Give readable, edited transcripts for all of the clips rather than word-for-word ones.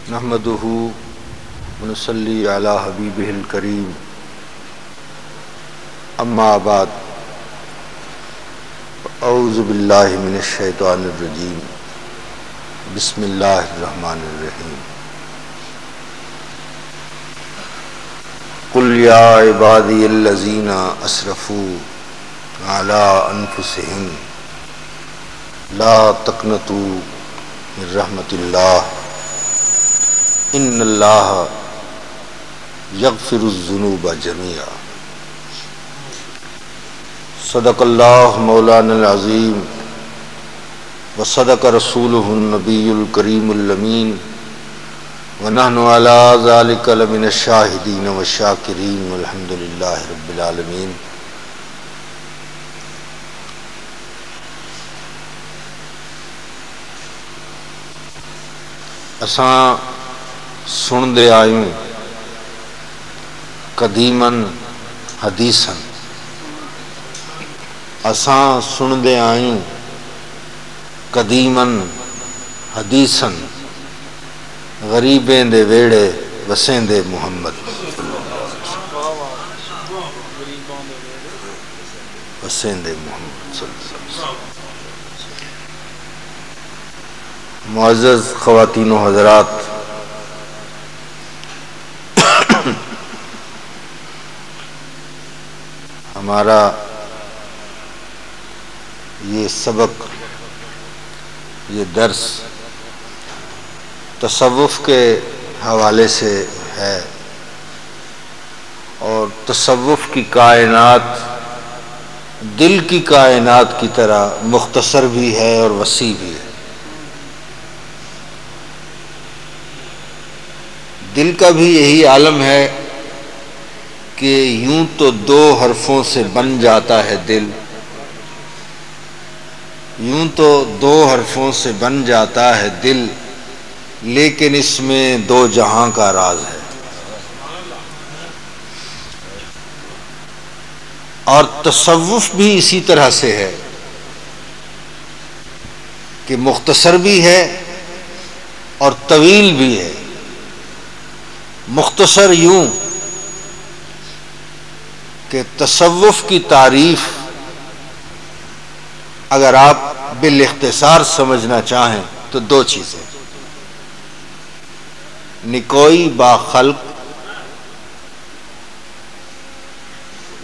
نحمدہ ونصلی علی حبیبہ الکریم اما بعد اعوذ باللہ من الشیطان الرجیم بسم اللہ الرحمن الرحیم قل یا عبادی الذین اسرفوا علی انفسہم لا تقنطوا من رحمت اللہ ان اللہ یغفر الذنوب جميعا صدق اللہ مولانا العظیم وصدق رسولہ النبی الکریم الامین ونحن علی ذلک لمن الشاہدین والشاکرین والحمد للہ رب العالمین۔ اساں سن دے آئیں قدیماً حدیثاً، اساں سن دے آئیں قدیماً حدیثاً، غریبیں دے ویڑے وسیں دے محمد، وسیں دے محمد صلی اللہ علیہ وسلم۔ معزز خواتین و حضرات، ہمارا یہ سبق، یہ درس تصوف کے حوالے سے ہے، اور تصوف کی کائنات دل کی کائنات کی طرح مختصر بھی ہے اور وسیع بھی ہے۔ دل کا بھی یہی عالم ہے کہ یوں تو دو حرفوں سے بن جاتا ہے دل، یوں تو دو حرفوں سے بن جاتا ہے دل، لیکن اس میں دو جہاں کا راز ہے۔ اور تصوف بھی اسی طرح سے ہے کہ مختصر بھی ہے اور طویل بھی ہے۔ مختصر یوں کہ تصوف کی تعریف اگر آپ بالاختصار سمجھنا چاہیں تو دو چیزیں: نکوئی با خلق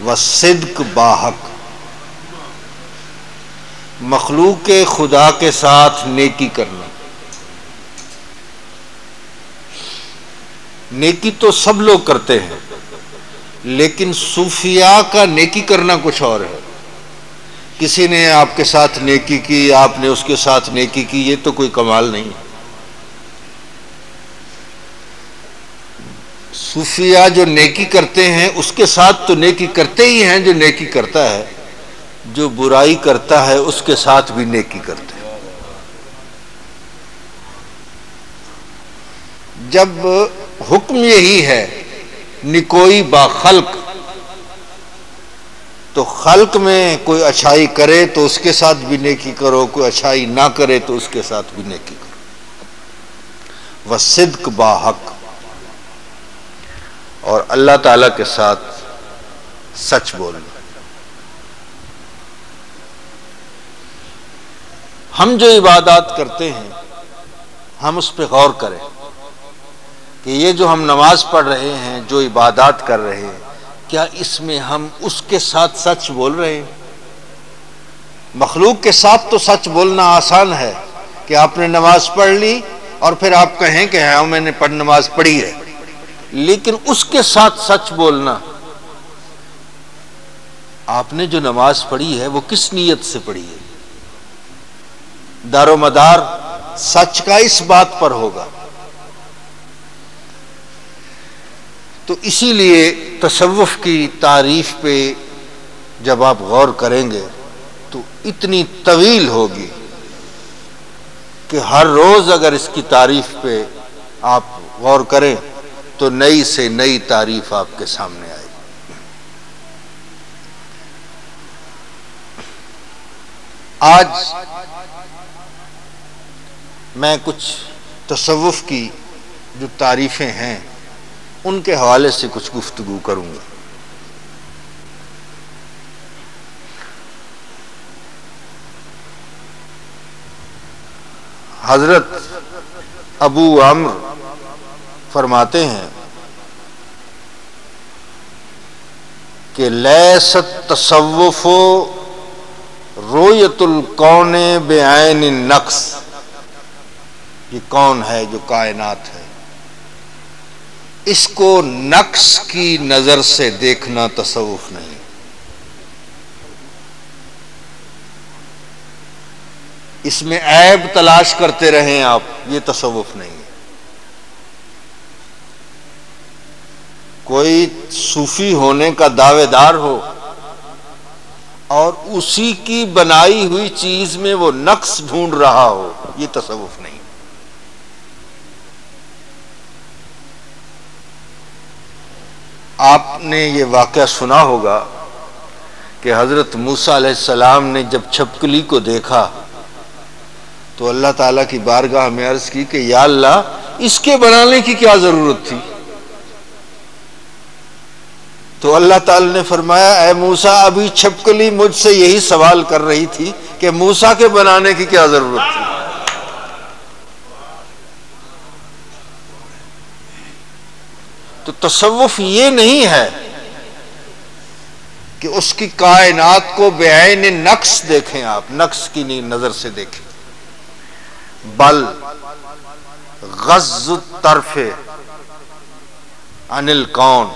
و صدق با حق، مخلوق خدا کے ساتھ نیکی کرنا۔ نیکی تو سب لوگ کرتے ہیں، لیکن صوفیاء کا نیکی کرنا کچھ اور ہے۔ کسی نے آپ کے ساتھ نیکی کی، آپ نے اس کے ساتھ نیکی کی، یہ تو کوئی کمال نہیں۔ صوفیاء جو نیکی کرتے ہیں اس کے ساتھ تو نیکی کرتے ہی ہیں جو نیکی کرتا ہے، جو برائی کرتا ہے اس کے ساتھ بھی نیکی کرتے ہیں۔ جب حکم یہی ہے نکوئی با خلق، تو خلق میں کوئی اچھائی کرے تو اس کے ساتھ بھی نیکی کرو، کوئی اچھائی نہ کرے تو اس کے ساتھ بھی نیکی کرو۔ وصدق با حق، اور اللہ تعالیٰ کے ساتھ سچ بولنا۔ ہم جو عبادات کرتے ہیں ہم اس پہ غور کریں کہ یہ جو ہم نماز پڑھ رہے ہیں، جو عبادات کر رہے ہیں، کیا اس میں ہم اس کے ساتھ سچ بول رہے ہیں؟ مخلوق کے ساتھ تو سچ بولنا آسان ہے کہ آپ نے نماز پڑھ لی اور پھر آپ کہیں کہ ہاں میں نے نماز پڑھی ہے، لیکن اس کے ساتھ سچ بولنا، آپ نے جو نماز پڑھی ہے وہ کس نیت سے پڑھی ہے؟ دار و مدار سچ کا اس بات پر ہوگا۔ تو اسی لیے تصوف کی تعریف پہ جب آپ غور کریں گے تو اتنی طویل ہوگی کہ ہر روز اگر اس کی تعریف پہ آپ غور کریں تو نئی سے نئی تعریف آپ کے سامنے آئے گی۔ آج میں کچھ تصوف کی جو تعریفیں ہیں ان کے حوالے سے کچھ گفتگو کروں گا۔ حضرت ابو عمرو فرماتے ہیں کہ لیس التصوف رؤیت الکون بعین النقص، یہ کون ہے جو کائنات ہے، اس کو نقص کی نظر سے دیکھنا تصوف نہیں۔ اس میں عیب تلاش کرتے رہیں آپ، یہ تصوف نہیں ہے۔ کوئی صوفی ہونے کا دعوے دار ہو اور اسی کی بنائی ہوئی چیز میں وہ نقص ڈھونڈ رہا ہو، یہ تصوف نہیں۔ آپ نے یہ واقعہ سنا ہوگا کہ حضرت موسیٰ علیہ السلام نے جب چھپکلی کو دیکھا تو اللہ تعالیٰ کی بارگاہ میں عرض کی کہ یا اللہ اس کے بنانے کی کیا ضرورت تھی؟ تو اللہ تعالیٰ نے فرمایا اے موسیٰ ابھی چھپکلی مجھ سے یہی سوال کر رہی تھی کہ موسیٰ کے بنانے کی کیا ضرورت تھی۔ تو تصوف یہ نہیں ہے کہ اس کی کائنات کو بعین نقص دیکھیں، آپ نقص کی نظر سے دیکھیں، بل غض الطرف عن الکون،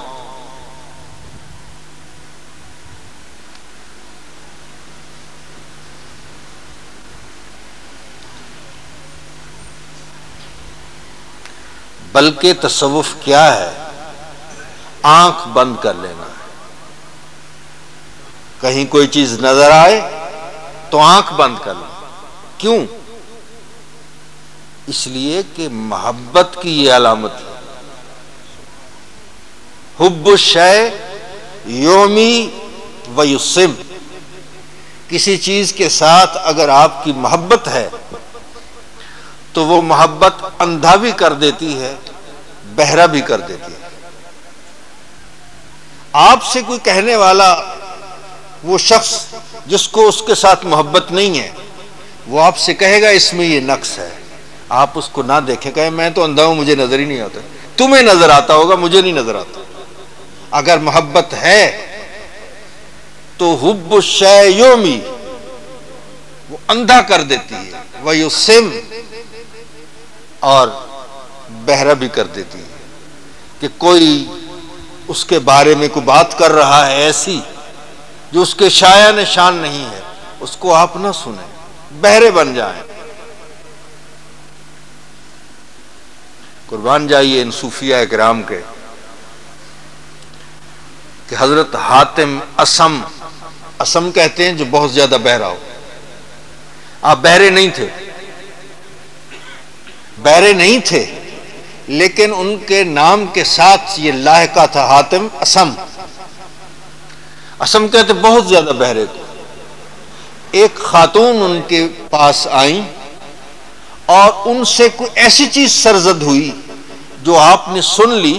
بلکہ تصوف کیا ہے؟ آنکھ بند کر لینا ہے۔ کہیں کوئی چیز نظر آئے تو آنکھ بند کر لینا۔ کیوں؟ اس لیے کہ محبت کی یہ علامت ہے۔ حب الشیء یومی و یسم، کسی چیز کے ساتھ اگر آپ کی محبت ہے تو وہ محبت اندھا بھی کر دیتی ہے، بہرا بھی کر دیتی ہے۔ آپ سے کوئی کہنے والا وہ شخص جس کو اس کے ساتھ محبت نہیں ہے، وہ آپ سے کہے گا اس میں یہ نقص ہے، آپ اس کو نہ دیکھیں، کہیں میں تو اندھا ہوں مجھے نظر ہی نہیں آتا، تمہیں نظر آتا ہوگا مجھے نہیں نظر آتا۔ اگر محبت ہے تو حب الشیء یومی، وہ اندھا کر دیتی ہے، ویسم، اور بہرا بھی کر دیتی ہے۔ کہ کوئی اس کے بارے میں کوئی بات کر رہا ہے ایسی جو اس کے شایع نشان نہیں ہے، اس کو آپ نہ سنیں، بہرے بن جائیں۔ قربان جائیے ان صوفیاء کرام کے کہ حضرت حاتم اسم کہتے ہیں جو بہت زیادہ بہرا ہو۔ آپ بہرے نہیں تھے لیکن ان کے نام کے ساتھ یہ لاحقہ تھا حاتم اسم کہتے بہت زیادہ بہرے کو۔ ایک خاتون ان کے پاس آئیں اور ان سے کوئی ایسی چیز سرزد ہوئی جو آپ نے سن لی،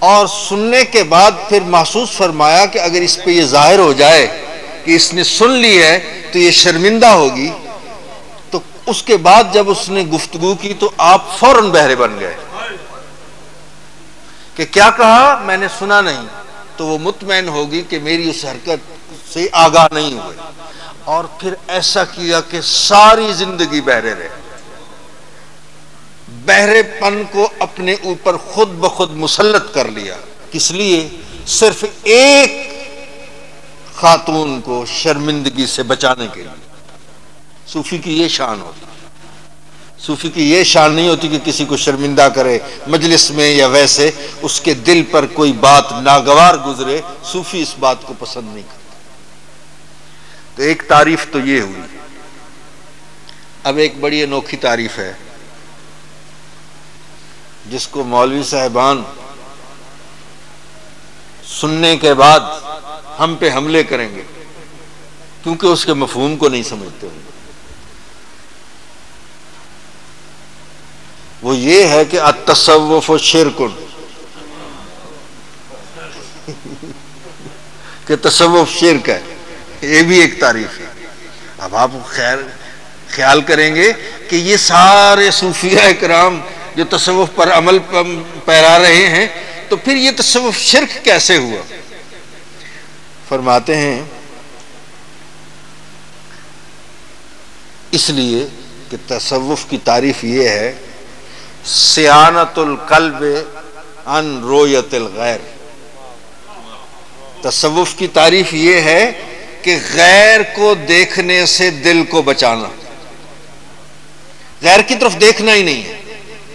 اور سننے کے بعد پھر محسوس فرمایا کہ اگر اس پہ یہ ظاہر ہو جائے کہ اس نے سن لی ہے تو یہ شرمندہ ہوگی، تو اس کے بعد جب اس نے گفتگو کی تو آپ فوراً بہرے بن گئے کہ کیا کہا میں نے سنا نہیں، تو وہ مطمئن ہوگی کہ میری اس حرکت سے آگاہ نہیں ہوئے، اور پھر ایسا کیا کہ ساری زندگی بہرے رہے۔ بہرے پن کو اپنے اوپر خود بخود مسلط کر لیا، کس لیے؟ صرف ایک خاتون کو شرمندگی سے بچانے کے لیے۔ صوفی کی یہ شان ہوتی، صوفی کی یہ شان نہیں ہوتی کہ کسی کو شرمندہ کرے مجلس میں یا ویسے اس کے دل پر کوئی بات ناگوار گزرے، صوفی اس بات کو پسند نہیں کرتا۔ تو ایک تعریف تو یہ ہوئی، اب ایک بڑی انوکھی تعریف ہے جس کو مولوی صاحبان سننے کے بعد ہم پہ حملے کریں گے، کیونکہ اس کے مفہوم کو نہیں سمجھتے ہوں. وہ یہ ہے کہ التصوف شرک، کہ تصوف شرک ہے، یہ بھی ایک تعریف ہے. اب آپ خیال کریں گے کہ یہ سارے صوفیہ اکرام جو تصوف پر عمل پیرا رہے ہیں، تو پھر یہ تصوف شرک کیسے ہوا؟ فرماتے ہیں اس لیے کہ تصوف کی تعریف یہ ہے صیانت القلب عن رؤیت الغیر. تصوف کی تعریف یہ ہے کہ غیر کو دیکھنے سے دل کو بچانا، غیر کی طرف دیکھنا ہی نہیں ہے.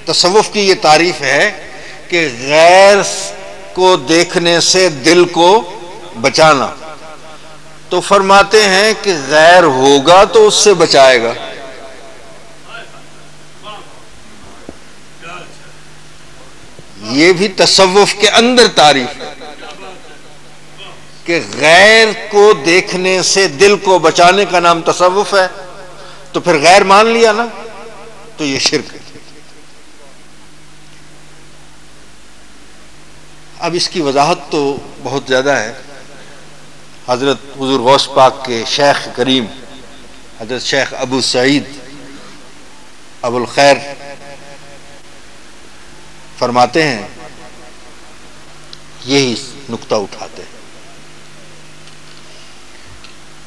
تصوف کی یہ تعریف ہے کہ غیر کو دیکھنے سے دل کو بچانا. تو فرماتے ہیں کہ غیر ہوگا تو اس سے بچائے گا. یہ بھی تصوف کے اندر تعریف ہے کہ غیر کو دیکھنے سے دل کو بچانے کا نام تصوف ہے. تو پھر غیر مان لیا نا، تو یہ شرک ہے. اب اس کی وضاحت تو بہت زیادہ ہے. حضرت حضور غوث پاک کے شیخ کریم حضرت شیخ ابو سعید ابو الخیر فرماتے ہیں، یہی نقطہ اٹھاتے ہیں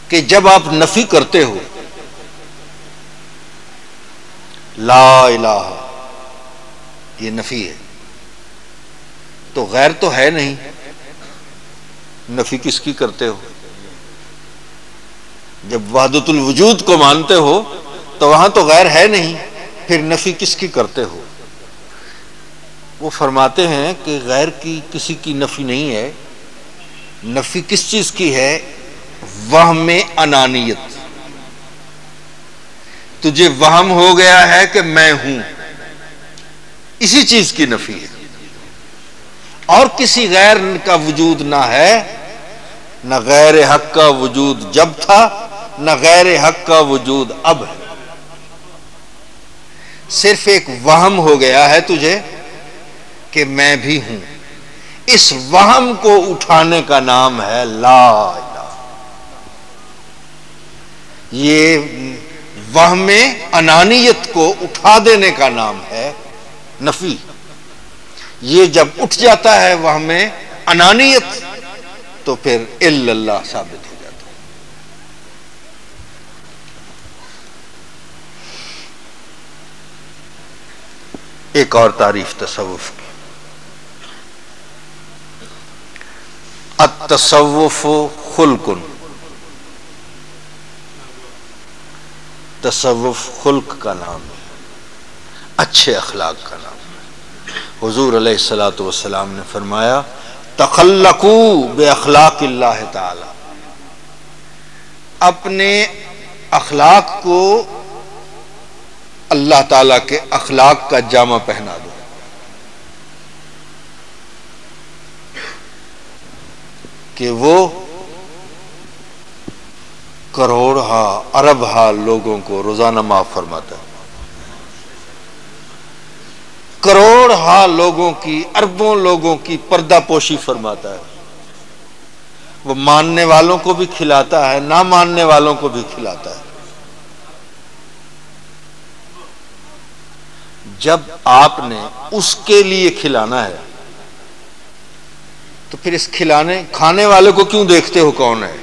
کہ جب آپ نفی کرتے ہو لا الہ، یہ نفی ہے، تو غیر تو ہے نہیں، نفی کس کی کرتے ہو؟ جب وحدت الوجود کو مانتے ہو تو وہاں تو غیر ہے نہیں، پھر نفی کس کی کرتے ہو؟ وہ فرماتے ہیں کہ غیر کی کسی کی نفی نہیں ہے. نفی کس چیز کی ہے؟ وہم انانیت. تجھے وہم ہو گیا ہے کہ میں ہوں، اسی چیز کی نفی ہے. اور کسی غیر کا وجود نہ ہے، نہ غیر حق کا وجود جب تھا، نہ غیر حق کا وجود اب ہے. صرف ایک وہم ہو گیا ہے تجھے کہ میں بھی ہوں. اس وہم کو اٹھانے کا نام ہے لا الہ. یہ وہم انانیت کو اٹھا دینے کا نام ہے نفی. یہ جب اٹھ جاتا ہے وہم انانیت تو پھر الا اللہ ثابت ہو جاتا ہے. ایک اور تعریف تصوف کی، التصوف خلق. تصوف خلق کا نام ہے، اچھے اخلاق کا نام ہے. حضور علیہ الصلوۃ والسلام نے فرمایا تخلقوا باخلاق اللہ تعالی. اپنے اخلاق کو اللہ تعالی کے اخلاق کا جامہ پہنا دو. کہ وہ کروڑ ارب لوگوں کو روزانہ معاف فرماتا ہے. کروڑ لوگوں کی، اربوں لوگوں کی پردہ پوشی فرماتا ہے. وہ ماننے والوں کو بھی کھلاتا ہے، نہ ماننے والوں کو بھی کھلاتا ہے. جب آپ نے اس کے لیے کھلانا ہے تو پھر اس کھانے والے کو کیوں دیکھتے ہو کون ہے؟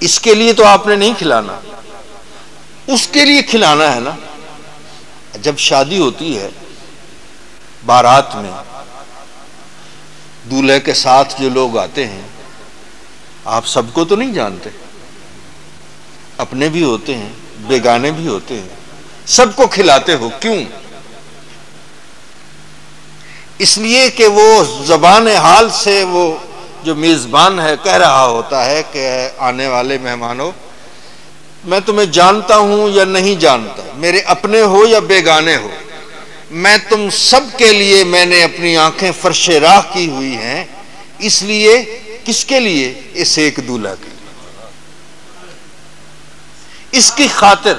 اس کے لیے تو آپ نے نہیں کھلانا، اس کے لیے کھلانا ہے نا. جب شادی ہوتی ہے، بارات میں دولہے کے ساتھ جو لوگ آتے ہیں، آپ سب کو تو نہیں جانتے، اپنے بھی ہوتے ہیں، بیگانے بھی ہوتے ہیں، سب کو کھلاتے ہو. کیوں؟ اس لیے کہ وہ زبان حال سے وہ جو میزبان ہے کہہ رہا ہوتا ہے کہ آنے والے مہمانوں، میں تمہیں جانتا ہوں یا نہیں جانتا، میرے اپنے ہو یا بیگانے ہو، میں تم سب کے لیے میں نے اپنی آنکھیں فرش راہ کی ہوئی ہیں، اس لیے کس کے لیے؟ اس ایک دولہا کے لیے. اس کی خاطر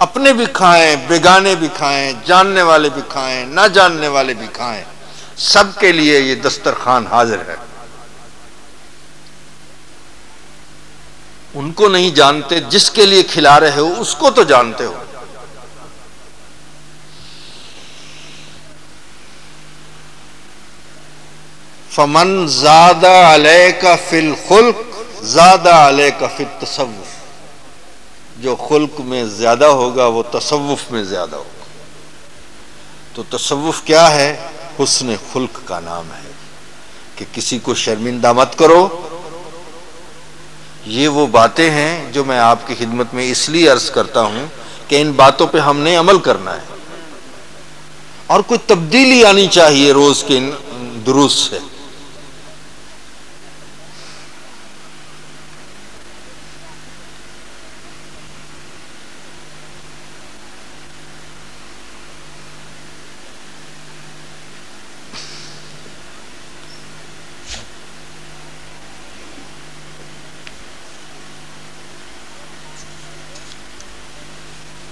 اپنے بھی کھائیں، بیگانے بھی کھائیں، جاننے والے بھی کھائیں، نہ جاننے والے بھی کھائیں، سب کے لیے یہ دسترخوان حاضر ہے. ان کو نہیں جانتے، جس کے لیے کھلا رہے ہو اس کو تو جانتے ہو. فمن زاد علیک فی الخلق زاد علیک فی التصوف. جو خلق میں زیادہ ہوگا وہ تصوف میں زیادہ ہوگا. تو تصوف کیا ہے؟ حسن خلق کا نام ہے کہ کسی کو شرمندہ مت کرو. یہ وہ باتیں ہیں جو میں آپ کی خدمت میں اس لیے عرض کرتا ہوں کہ ان باتوں پہ ہم نے عمل کرنا ہے اور کوئی تبدیلی آنی چاہیے روز کے ان دروس سے.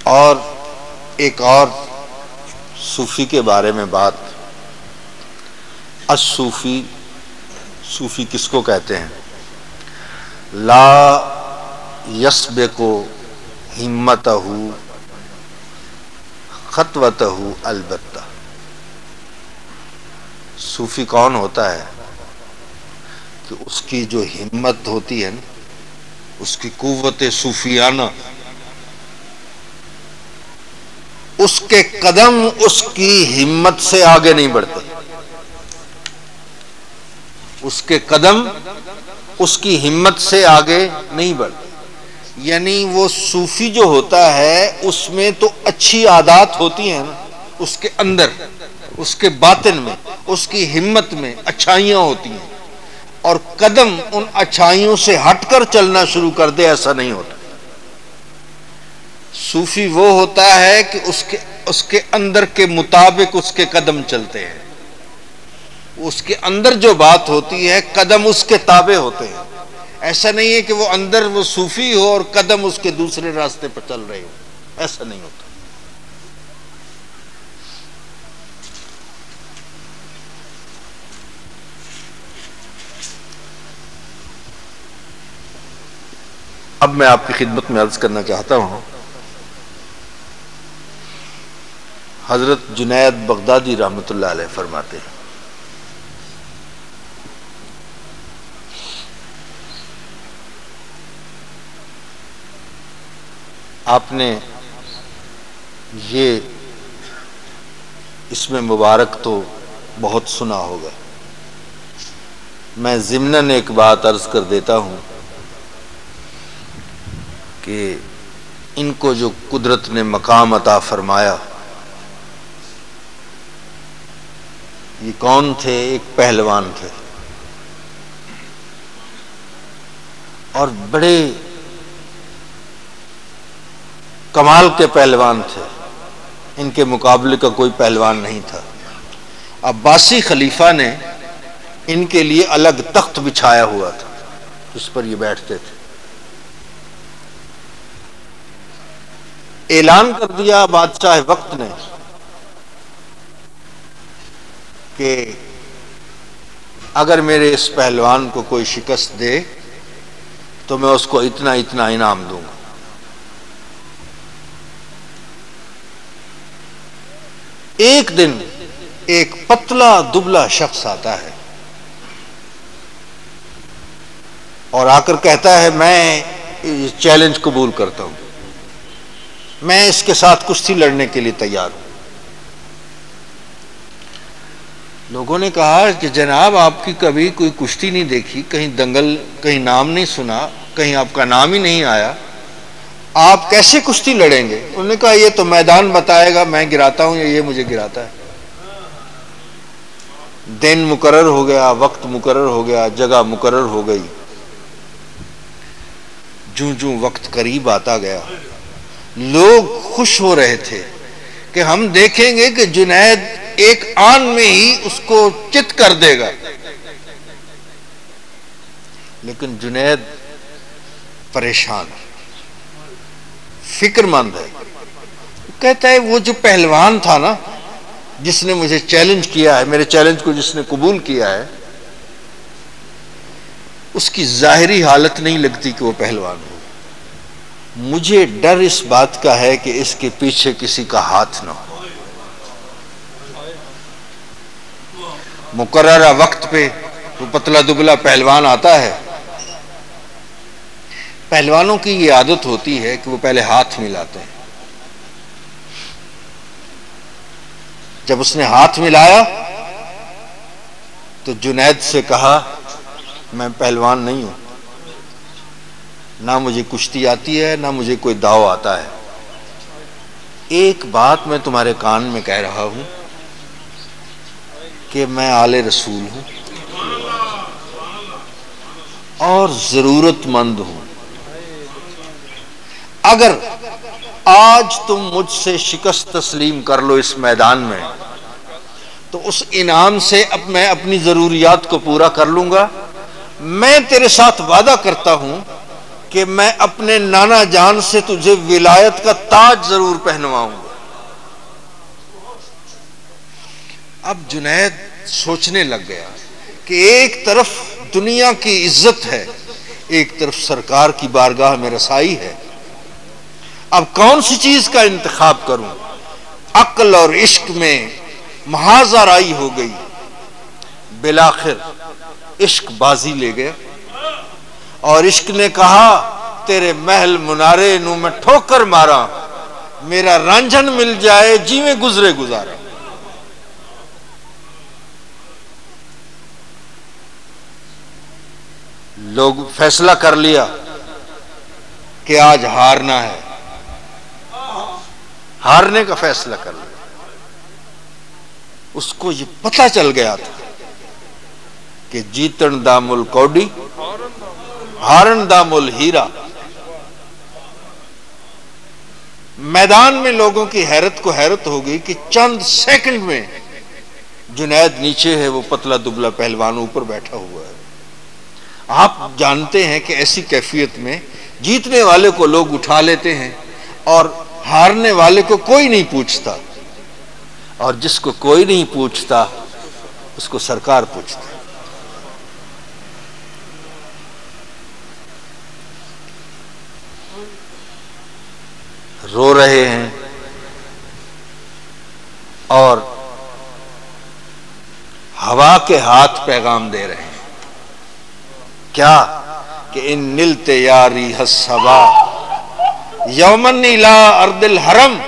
اور ایک اور صوفی کے بارے میں بات. الصوفی، صوفی کس کو کہتے ہیں؟ لا یسبق ہمتہ خطوتہ البتہ. صوفی کون ہوتا ہے؟ کہ اس کی جو ہمت ہوتی ہے نا، اس کی قوت صوفیانہ، اس کے قدم اس کی ہمت سے آگے نہیں بڑھتے. اس کے قدم اس کی ہمت سے آگے نہیں بڑھتے. یعنی وہ صوفی جو ہوتا ہے اس میں تو اچھی عادات ہوتی ہیں نا، اس کے اندر، اس کے باطن میں، اس کی ہمت میں اچھائیاں ہوتی ہیں، اور قدم ان اچھائیوں سے ہٹ کر چلنا شروع کر دے، ایسا نہیں ہوتا. صوفی وہ ہوتا ہے کہ اس کے اندر کے مطابق اس کے قدم چلتے ہیں. اس کے اندر جو بات ہوتی ہے قدم اس کے تابع ہوتے ہیں. ایسا نہیں ہے کہ وہ اندر وہ صوفی ہو اور قدم اس کے دوسرے راستے پر چل رہے ہو، ایسا نہیں ہوتا. اب میں آپ کی خدمت میں عرض کرنا چاہتا ہوں، حضرت جنید بغدادی رحمۃ اللہ علیہ فرماتے ہیں، آپ نے یہ اس میں مبارک تو بہت سنا ہوگا. میں ضمناً ایک بات عرض کر دیتا ہوں کہ ان کو جو قدرت نے مقام عطا فرمایا، یہ کون تھے؟ ایک پہلوان تھے اور بڑے کمال کے پہلوان تھے. ان کے مقابلے کا کوئی پہلوان نہیں تھا. عباسی خلیفہ نے ان کے لیے الگ تخت بچھایا ہوا تھا، اس پر یہ بیٹھتے تھے. اعلان کر دیا بادشاہ وقت نے کہ اگر میرے اس پہلوان کو کوئی شکست دے تو میں اس کو اتنا اتنا انعام دوں گا. ایک دن ایک پتلا دبلا شخص آتا ہے اور آ کر کہتا ہے میں یہ چیلنج قبول کرتا ہوں، میں اس کے ساتھ کشتی لڑنے کے لیے تیار ہوں. لوگوں نے کہا کہ جناب آپ کی کبھی کوئی کشتی نہیں دیکھی، کہیں دنگل، کہیں نام نہیں سنا، کہیں آپ کا نام ہی نہیں آیا، آپ کیسے کشتی لڑیں گے؟ انہوں نے کہا یہ تو میدان بتائے گا، میں گراتا ہوں یا یہ مجھے گراتا ہے. دن مقرر ہو گیا، وقت مقرر ہو گیا، جگہ مقرر ہو گئی. جوں جوں وقت قریب آتا گیا لوگ خوش ہو رہے تھے کہ ہم دیکھیں گے کہ جنید ایک آن میں ہی اس کو چت کر دے گا. لیکن جنید پریشان ہے، فکر مند ہے. کہتا ہے وہ جو پہلوان تھا نا جس نے مجھے چیلنج کیا ہے، میرے چیلنج کو جس نے قبول کیا ہے، اس کی ظاہری حالت نہیں لگتی کہ وہ پہلوان ہو. مجھے ڈر اس بات کا ہے کہ اس کے پیچھے کسی کا ہاتھ نہ ہو. مقررہ وقت پہ وہ پتلا دبلا پہلوان آتا ہے. پہلوانوں کی یہ عادت ہوتی ہے کہ وہ پہلے ہاتھ ملاتے ہیں. جب اس نے ہاتھ ملایا تو جنید سے کہا میں پہلوان نہیں ہوں، نہ مجھے کشتی آتی ہے نہ مجھے کوئی داؤ آتا ہے. ایک بات میں تمہارے کان میں کہہ رہا ہوں کہ میں آل رسول ہوں اور ضرورت مند ہوں. اگر آج تم مجھ سے شکست تسلیم کر لو اس میدان میں تو اس انعام سے اب میں اپنی ضروریات کو پورا کر لوں گا. میں تیرے ساتھ وعدہ کرتا ہوں کہ میں اپنے نانا جان سے تجھے ولایت کا تاج ضرور پہنواؤں گا. اب جنید سوچنے لگ گیا کہ ایک طرف دنیا کی عزت ہے، ایک طرف سرکار کی بارگاہ میں رسائی ہے. اب کون سی چیز کا انتخاب کروں؟ عقل اور عشق میں محاذ آرائی ہو گئی. بالآخر عشق بازی لے گیا اور عشق نے کہا تیرے محل منارے نو میں ٹھوکر مارا، میرا رانجھن مل جائے جی میں گزرے گزارا. لوگ فیصلہ کر لیا کہ آج ہارنا ہے، ہارنے کا فیصلہ کر لیا. اس کو یہ پتہ چل گیا تھا کہ جیتن دا مل کوڈی ہارن دا مل ہیرا. میدان میں لوگوں کی حیرت کو حیرت ہو گئی کہ چند سیکنڈ میں جنید نیچے ہے، وہ پتلا دبلا پہلوان اوپر بیٹھا ہوا ہے. آپ جانتے ہیں کہ ایسی کیفیت میں جیتنے والے کو لوگ اٹھا لیتے ہیں اور ہارنے والے کو کوئی نہیں پوچھتا، اور جس کو کوئی نہیں پوچھتا اس کو سرکار پوچھتا. رو رہے ہیں اور ہوا کے ہاتھ پیغام دے رہے ہیں. کیا کہ ان نلت یاری حسبا یومن الى ارض الحرم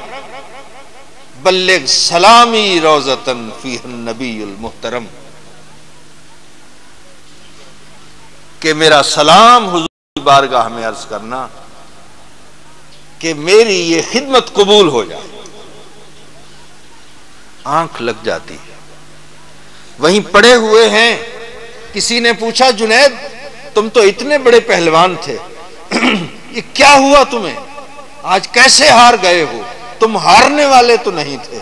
بلغ سلامی روزتن فیہ النبی المحترم. کہ میرا سلام حضور کی بارگاہ میں عرض کرنا کہ میری یہ خدمت قبول ہو جائے. آنکھ لگ جاتی ہے. وہیں پڑے ہوئے ہیں. کسی نے پوچھا جنید تم تو اتنے بڑے پہلوان تھے، یہ کیا ہوا تمہیں؟ آج کیسے ہار گئے ہو؟ تم ہارنے والے تو نہیں تھے.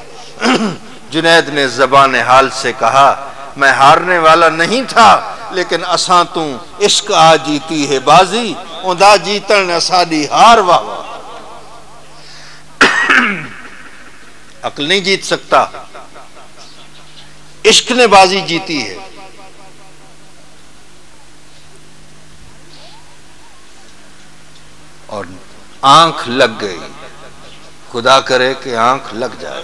جنید نے زبان حال سے کہا میں ہارنے والا نہیں تھا، لیکن اساں تو عشق آ جیتی ہے بازی اوندا جیتن اساڈی ہار واہ. عقل نہیں جیت سکتا، عشق نے بازی جیتی ہے. اور آنکھ لگ گئی. خدا کرے کہ آنکھ لگ جائے.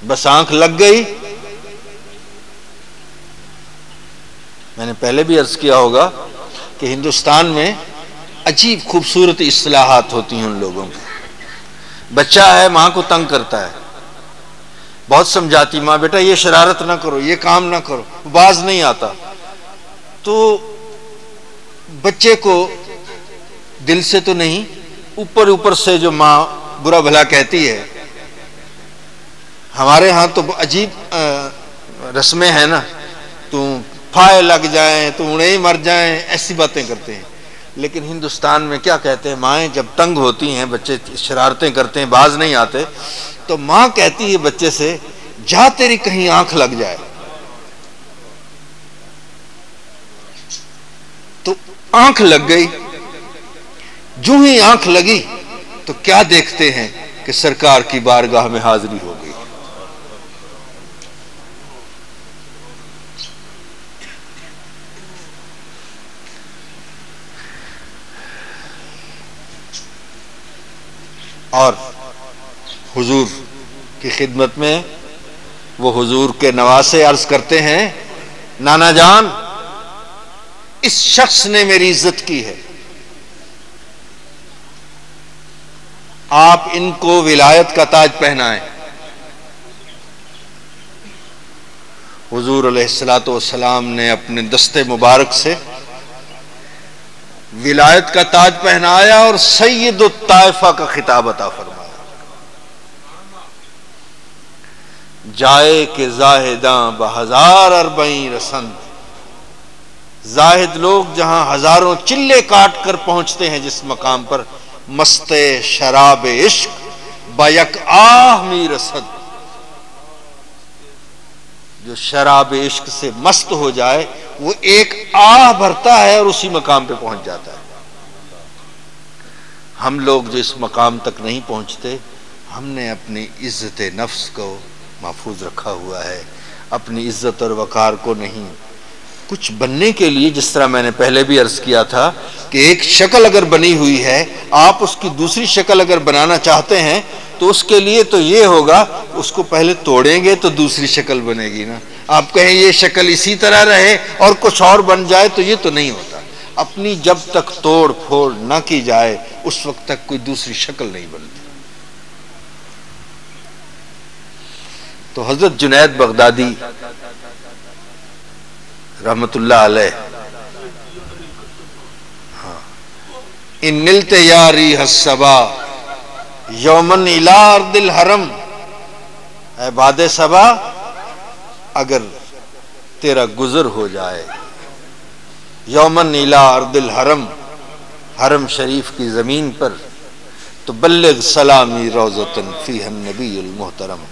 بس آنکھ لگ گئی. میں نے پہلے بھی عرض کیا ہوگا کہ ہندوستان میں عجیب خوبصورت اصطلاحات ہوتی ہیں ان لوگوں کی. بچہ ہے ماں کو تنگ کرتا ہے، بہت سمجھاتی ماں بیٹا یہ شرارت نہ کرو، یہ کام نہ کرو، باز نہیں آتا. تو بچے کو دل سے تو نہیں، اوپر اوپر سے جو ماں برا بھلا کہتی ہے. ہمارے ہاں تو عجیب رسمیں ہیں نا، تو پھائے لگ جائیں تو انہیں مر جائیں، ایسی باتیں کرتے ہیں. لیکن ہندوستان میں کیا کہتے ہیں، مائیں جب تنگ ہوتی ہیں، بچے شرارتیں کرتے ہیں، باز نہیں آتے، تو ماں کہتی ہے بچے سے جا تیری کہیں آنکھ لگ جائے. آنکھ لگ گئی، جو ہی آنکھ لگی تو کیا دیکھتے ہیں کہ سرکار کی بارگاہ میں حاضری ہو گئی۔ اور حضور کی خدمت میں وہ حضور کے نواسے عرض کرتے ہیں، نانا جان اس شخص نے میری عزت کی ہے، آپ ان کو ولایت کا تاج پہنائیں۔ حضور علیہ الصلوۃ والسلام نے اپنے دستے مبارک سے ولایت کا تاج پہنایا اور سید الطائفہ کا خطاب عطا فرمایا۔ جائے کہ زاہداں بہزار اربعین رسند، زاہد لوگ جہاں ہزاروں چلے کاٹ کر پہنچتے ہیں جس مقام پر، مست شراب عشق بیک آہ می رسد، جو شراب عشق سے مست ہو جائے وہ ایک آہ بھرتا ہے اور اسی مقام پہ پہنچ جاتا ہے۔ ہم لوگ جو اس مقام تک نہیں پہنچتے، ہم نے اپنی عزت نفس کو محفوظ رکھا ہوا ہے، اپنی عزت اور وقار کو نہیں۔ کچھ بننے کے لیے، جس طرح میں نے پہلے بھی عرض کیا تھا کہ ایک شکل اگر بنی ہوئی ہے، آپ اس کی دوسری شکل اگر بنانا چاہتے ہیں تو اس کے لیے تو یہ ہوگا، اس کو پہلے توڑیں گے تو دوسری شکل بنے گی نا۔ آپ کہیں یہ شکل اسی طرح رہے اور کچھ اور بن جائے تو یہ تو نہیں ہوتا۔ اپنی جب تک توڑ پھوڑ نہ کی جائے اس وقت تک کوئی دوسری شکل نہیں بنتی۔ تو حضرت جنید بغدادی رحمت اللہ علیہ، ان نلت یاری حسبا یومن الی ارض الحرم، اے باد صبا اگر تیرا گزر ہو جائے یومن الی ارض الحرم، حرم شریف کی زمین پر، تو بلغ سلامی روضۃ فیہا النبی المحترم،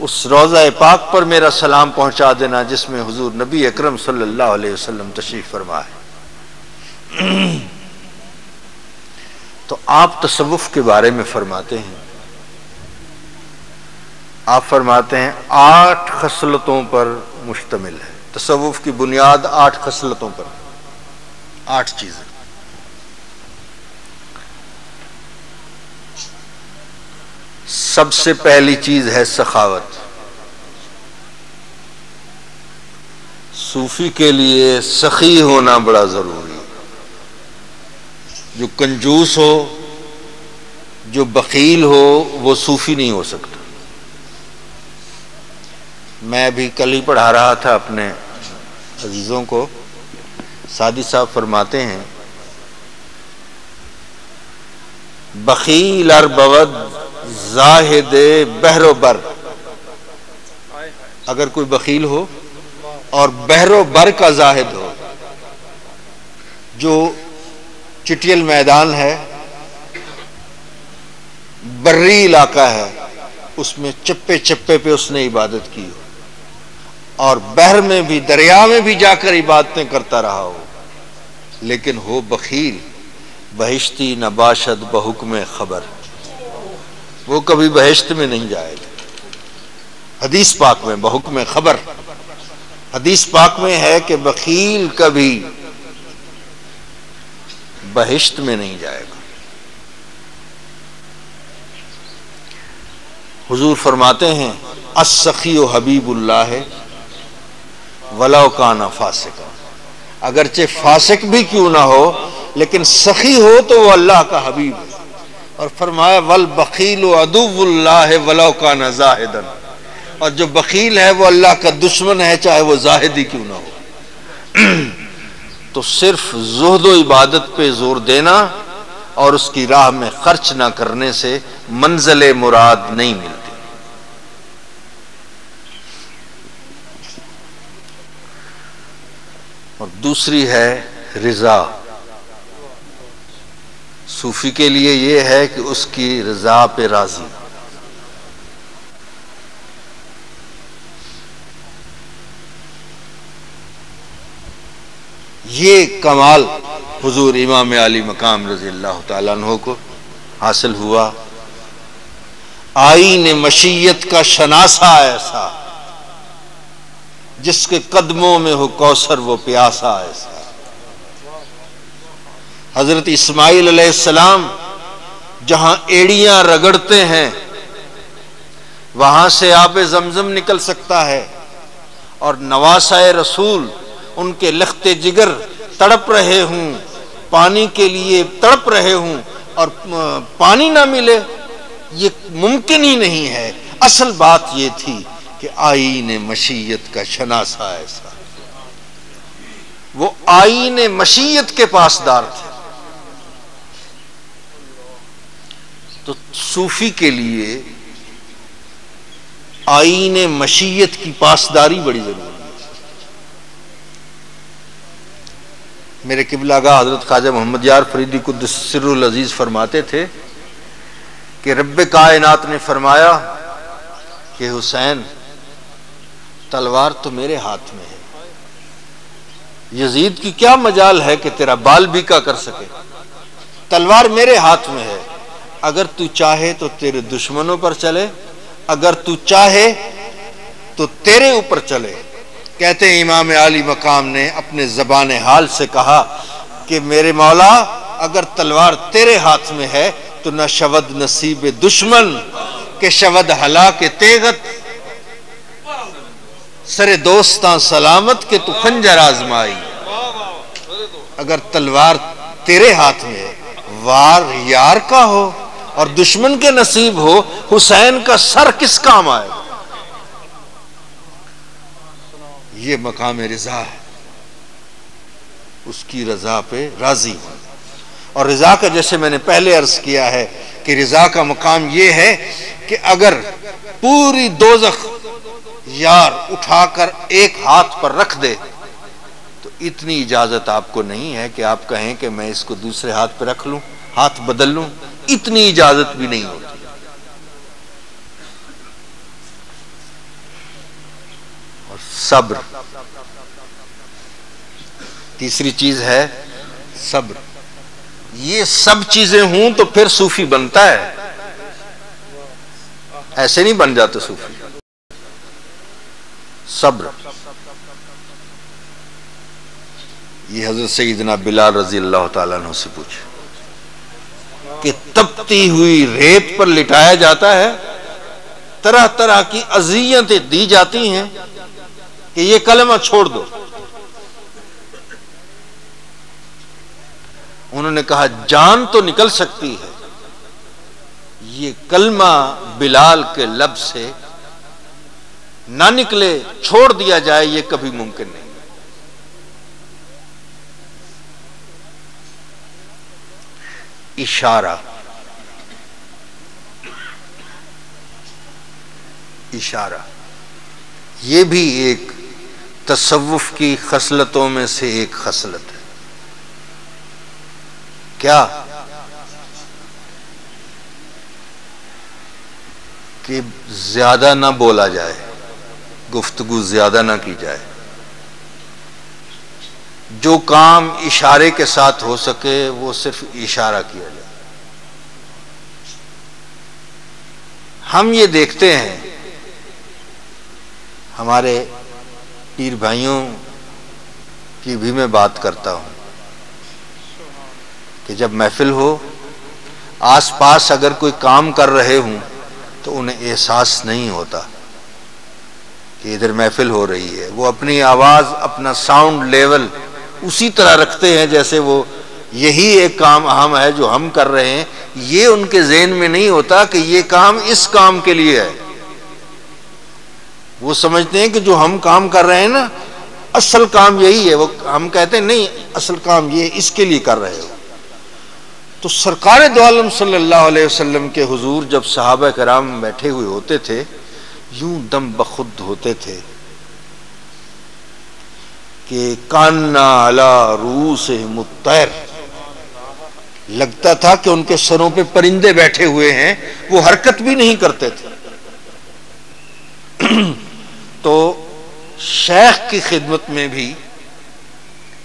اس روضہ پاک پر میرا سلام پہنچا دینا جس میں حضور نبی اکرم صلی اللہ علیہ وسلم تشریف فرما ہے۔ تو آپ تصوف کے بارے میں فرماتے ہیں، آپ فرماتے ہیں 8 خصلتوں پر مشتمل ہے۔ تصوف کی بنیاد 8 خصلتوں پر، 8 چیزیں۔ سب سے پہلی چیز ہے سخاوت۔ صوفی کے لیے سخی ہونا بڑا ضروری ہے۔ جو کنجوس ہو، جو بخیل ہو، وہ صوفی نہیں ہو سکتا۔ میں بھی کل ہی پڑھا رہا تھا اپنے عزیزوں کو، سادی صاحب فرماتے ہیں بخیل ار بود زاہد بحر و بر، اگر کوئی بخیل ہو اور بحر و بر کا زاہد ہو، جو چٹیل میدان ہے، بری علاقہ ہے، اس میں چپے چپے پہ اس نے عبادت کی ہو، اور بحر میں بھی، دریا میں بھی جا کر عبادتیں کرتا رہا ہو، لیکن ہو بخیل، بہشتی نباشد بحکم خبر، وہ کبھی بہشت میں نہیں جائے گا۔ حدیث پاک میں بحکم خبر، حدیث پاک میں ہے کہ بخیل کبھی بہشت میں نہیں جائے گا۔ حضور فرماتے ہیں السخی حبیب اللہ ولو کان فاسقا، اگرچہ فاسق بھی کیوں نہ ہو لیکن سخی ہو تو وہ اللہ کا حبیب ہے۔ اور فرمایا والبخیل عدو اللہ ولو کان زاہدا، اور جو بخیل ہے وہ اللہ کا دشمن ہے چاہے وہ زاہد ہی کیوں نہ ہو۔ تو صرف زہد و عبادت پہ زور دینا اور اس کی راہ میں خرچ نہ کرنے سے منزل مراد نہیں ملتی۔ اور دوسری ہے رضا۔ صوفی کے لیے یہ ہے کہ اس کی رضا پہ راضی۔ یہ کمال حضور امام علی مقام رضی اللہ تعالیٰ عنہ کو حاصل ہوا. آئین مشیت کا شناسا ایسا، جس کے قدموں میں ہو کوثر وہ پیاسا ایسا. حضرت اسماعیل علیہ السلام جہاں ایڑیاں رگڑتے ہیں وہاں سے آب زمزم نکل سکتا ہے، اور نواسۂ رسول ان کے لخت جگر تڑپ رہے ہوں، پانی کے لیے تڑپ رہے ہوں اور پانی نہ ملے، یہ ممکن ہی نہیں ہے. اصل بات یہ تھی کہ آئین مشیت کا شناسا ایسا، وہ آئین مشیت کے پاسدار تھے. تو صوفی کے لیے آئین مشیت کی پاسداری بڑی ضروری ہے. میرے قبلہ گاہ حضرت خواجہ محمد یار فریدی قدس سر العزیز فرماتے تھے کہ رب کائنات نے فرمایا کہ حسین تلوار تو میرے ہاتھ میں ہے، یزید کی کیا مجال ہے کہ تیرا بال بیکا کر سکے، تلوار میرے ہاتھ میں ہے، اگر تو چاہے تو تیرے دشمنوں پر چلے، اگر تو چاہے تو تیرے اوپر چلے. کہتے ہیں امام علی مقام نے اپنے زبان حال سے کہا کہ میرے مولا اگر تلوار تیرے ہاتھ میں ہے تو نہ شود نصیب دشمن کہ شود ہلاک تیغت، سر دوستاں سلامت کہ تو خنجر آزمائی. اگر تلوار تیرے ہاتھ میں ہے، وار یار کا ہو اور دشمن کے نصیب ہو، حسین کا سر کس کام آئے گا؟ یہ مقام رضا ہے، اس کی رضا پہ راضی ہو. اور رضا کا جیسے میں نے پہلے عرض کیا ہے کہ رضا کا مقام یہ ہے کہ اگر پوری دوزخ یار اٹھا کر ایک ہاتھ پر رکھ دے تو اتنی اجازت آپ کو نہیں ہے کہ آپ کہیں کہ میں اس کو دوسرے ہاتھ پہ رکھ لوں، ہاتھ بدل لوں، اتنی اجازت بھی نہیں ہوتی. اور صبر، تیسری چیز ہے صبر. یہ سب چیزیں ہوں تو پھر صوفی بنتا ہے، ایسے نہیں بن جاتے صوفی. صبر، یہ حضرت سیدنا بلال رضی اللہ تعالیٰ عنہ سے پوچھے کہ تپتی ہوئی ریت پر لٹایا جاتا ہے، طرح طرح کی اذیتیں دی جاتی ہیں کہ یہ کلمہ چھوڑ دو. انہوں نے کہا جان تو نکل سکتی ہے، یہ کلمہ بلال کے لب سے نہ نکلے، چھوڑ دیا جائے، یہ کبھی ممکن نہیں. اشارہ، اشارہ یہ بھی ایک تصوف کی خصلتوں میں سے ایک خصلت ہے. کیا کہ زیادہ نہ بولا جائے، گفتگو زیادہ نہ کی جائے، جو کام اشارے کے ساتھ ہو سکے وہ صرف اشارہ کیا جائے. ہم یہ دیکھتے ہیں، ہمارے پیر بھائیوں کی بھی میں بات کرتا ہوں کہ جب محفل ہو، آس پاس اگر کوئی کام کر رہے ہوں تو انہیں احساس نہیں ہوتا کہ ادھر محفل ہو رہی ہے. وہ اپنی آواز، اپنا ساؤنڈ لیول اسی طرح رکھتے ہیں جیسے وہ یہی ایک کام اہم ہے جو ہم کر رہے ہیں. یہ ان کے ذہن میں نہیں ہوتا کہ یہ کام اس کام کے لیے ہے. وہ سمجھتے ہیں کہ جو ہم کام کر رہے ہیں نا اصل کام یہی ہے. وہ ہم کہتے ہیں نہیں، اصل کام یہ اس کے لیے کر رہے ہو. تو سرکار دو عالم صلی اللہ علیہ وسلم کے حضور جب صحابہ کرام بیٹھے ہوئے ہوتے تھے، یوں دم بخود ہوتے تھے کہ کانا علی رؤوسہم الطیر، لگتا تھا کہ ان کے سروں پہ پرندے بیٹھے ہوئے ہیں، وہ حرکت بھی نہیں کرتے تھے. تو شیخ کی خدمت میں بھی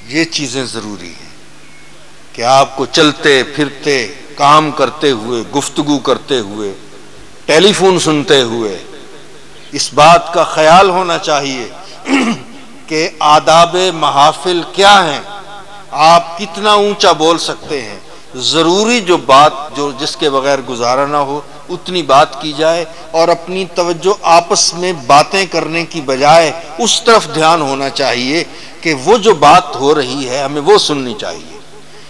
یہ چیزیں ضروری ہیں کہ آپ کو چلتے پھرتے کام کرتے ہوئے گفتگو کرتے ہوئے ٹیلی فون سنتے ہوئے اس بات کا خیال ہونا چاہیے کہ آداب محافل کیا ہیں، آپ کتنا اونچا بول سکتے ہیں، ضروری جو بات جو جس کے بغیر گزارا نہ ہو اتنی بات کی جائے، اور اپنی توجہ آپس میں باتیں کرنے کی بجائے اس طرف دھیان ہونا چاہیے کہ وہ جو بات ہو رہی ہے ہمیں وہ سننی چاہیے،